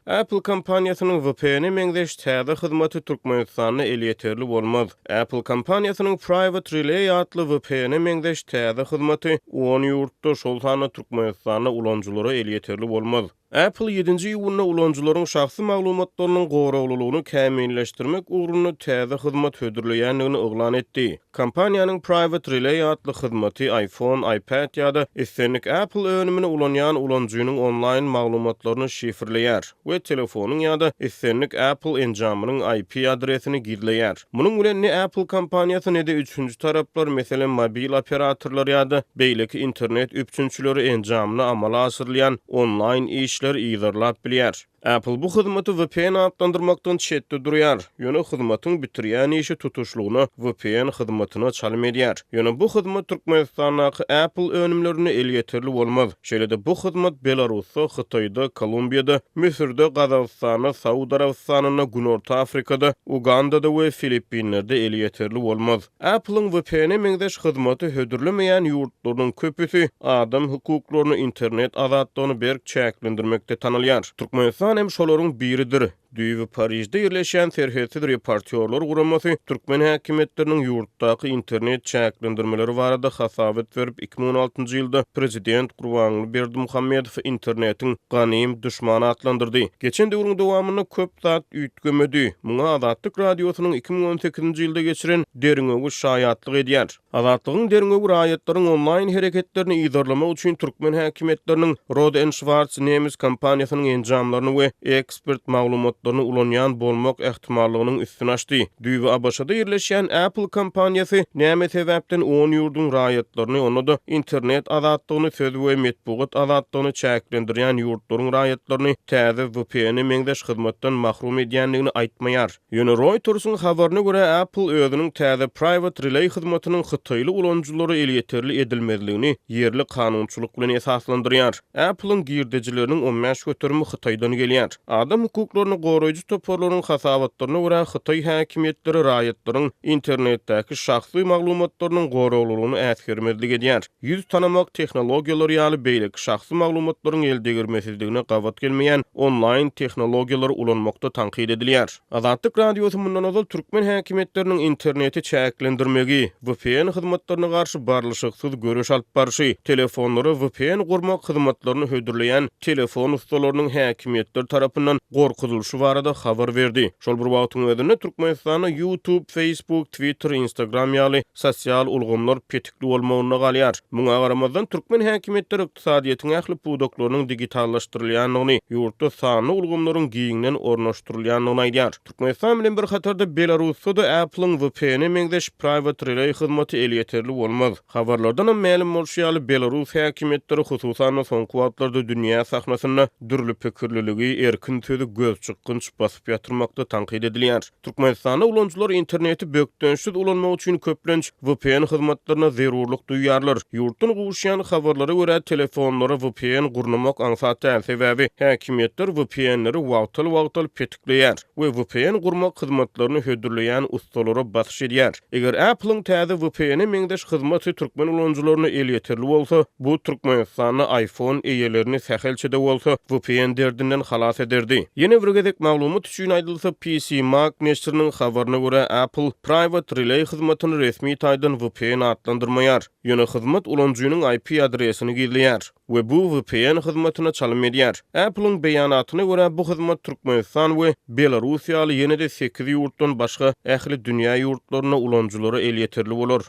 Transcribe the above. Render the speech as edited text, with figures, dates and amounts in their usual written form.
Apple kampaniýasynyň VPN meňzeş täze hyzmaty Türkmenistanyna elýeterli bolmaz. Apple kampaniýasynyň Private Relay adly VPN meňzeş täze hyzmaty 10 ýurtda şol sany Türkmenistanyna ulanjylara elýeterli bolmaz. Apple 7-nji ýylyna ulanjylaryň şahsy maglumatlarynyň gowraglylygyny käminleşdirmek ugrunda täze hyzmat hödürleýänligini oglan etdi. Kampaniýanyň Private Relay adly hyzmaty iPhone, iPad ýa-da esenlik Apple önümine ulanýan ulanjynyň online maglumatlaryny şifrleýär we telefonyň ýa-da esenlik Apple enjamynyň IP adresini gizleýär. Munyň bilen ne Apple kampaniýasy ne de üçüncü taraplar, meselem mobil operatorlar ýa-da beýleki internet üpçünçileri enjamyny amala asyrlayan online işler ýygyrlap bilýär. Apple bu hyzmaty VPN adlandyrmakdan çetde durýar. Ýöne hyzmatyň bitirýän işi tutuşlugyny VPN hyzmatyna çalym edýär. Ýöne bu hyzmat Türkmenistanyň Apple önümlerini elýeterli bolmaz. Şeýle-de bu hyzmat Belarusda, Hytaýda, Kolumbiýada, Misirde, Gazagystanda, Saudy Arabistanyna, Günorta Afrikada, Ugandada we Filippinlerde elýeterli bolmaz. Apple'ın VPN meňzeş hyzmaty hödürlemeýän ýurtlarynyň köpüsi adam hukuklaryny internet azatlygyny berk çäklendirmekde tanylýar. Türkmenistan hem şolaryň biridir. Düýbi Parijde ýerleşen serhetiz reportýorlar guramasy türkmen häkimetleriniň ýurtdaky internet çäklendirmeleri barada hasabat berip 2016-njy ýylda prezident Gurbanguly Berdimuhammedow internetiň ganym düşmany adlandyrdy. Geçen döwrüň dowamyny köp zat üýtgemedi. Muňa Azatlyk radiosynyň 2018-nji ýylda geçiren deriňögi şaýatlyk edýär. Azatlygyň deriňögi raýatlaryň online hereketlerini ýygyrlamak üçin türkmen häkimetleriniň Roden Schwarz Nemes kampaniýasynyň enjamlaryny we ekspert maglumatlaryny ulanýan bolmak ähtimallygynyň üstüne açdy. Düýbi Abaşada ýerleşen Apple kampaniýasy näme sebäpden 10 ýurdun raýatlaryny, onda internet azatlygyny söz we metbuat azatlygyny çäklendirýän ýurtlaryň raýatlaryny täze VPN meňzeş hyzmatdan mahrum edýänligini aýtmaýar. Ýöne Reuters'yň habaryna görä Apple özüniň täze Private Relay hyzmatynyň Hytaýly ulanjylary elýeterli edilmezligini ýerli kanunçylyk bilen esaslandyrýar. Apple'ın girdejileriniň 15 göterimi Hytaýdan gelýär. Adam hukuklaryny goraýjy toparlaryň hasabatlaryna görä Hytaý häkimetleri raýatlaryň internetdäki şahsy maglumatlarynyň goraglylygyny äsgermezlik edýär. Ýüz tanamak tehnologiýalary ýaly beýleki şahsy maglumatlaryň elde girmesizligine gabat gelmeýän online tehnologiýalary ulanmakda tanqid edilýär. Azatlyk radiosu mundan ozal türkmen häkimetleriniň interneti çäklendirmegi, VPN hyzmatlaryna garşy barlyşyksyz görüş alyp barşy, telefonlary VPN gurmak hyzmatlaryny hödürleýän telefon ustalarynyň häkimetler tarapyndan gorkutulşy barada habar berdi. Şol bir wagtyň özünde Türkmenistanyň YouTube, Facebook, Twitter, Instagram ýaly sosial ulgamlar petikli bolmagyna galýar. Muňa garamazdan türkmen häkimetleri ykdysadyýetyň ähli pudoklarynyň digitallaşdyrylýanlygyny, ýurtda sanly ulgamlaryň giňinden ornaşdyrylýanlygyny aýdýar. Türkmenistan bilen bir hatarda Belarusda da Apple'ın VPN meňzeş Private Relay hyzmaty elýeterli bolmaz. Habarlardan ma'lum bolýaly Belarus häkimetleri hususan soňky wagtlarda dünýä sahnasyna dürli pikirliligi, erkin sözi göz çykgynç basyp ýatyrmakda tanqid edilýär. Türkmenistanda ulanjylar interneti bökdönşsiz ulanmak üçin köplenç VPN hyzmatlaryna zerurlyk duýýarlar. Ýurtdan gowuşýan habarlara görä telefonlara VPN gurnamak ansatyn sebäbi häkimetler VPN'leri wagtal petikleýär we VPN gurmak hyzmatlaryny hödürleýän ustalara basyş edýär. Eger Apple'ın täze VPN meňzeş hyzmaty türkmen ulanjylaryna elýeterli bolsa, bu Türkmenistanyň iPhone eýelerini sähelçede bolsa VPN derdinden halas ederdi. Ýene bir gezek maglumat üçin aýdylsa PC Mag neşriniň habaryna görä Apple Private Relay hyzmatyny resmi taýdan VPN adlandyrmaýar. Ýöne hyzmat ulanjynyň IP adresini gizleýär we bu VPN hyzmatyna çalym edýär. Apple'ın beýanatyna görä bu hyzmat Türkmenistan we Belarus ýaly ýene-de 8 ýurtdan başga ähli dünýä ýurtlaryna ulanjylary elýeterli bolar.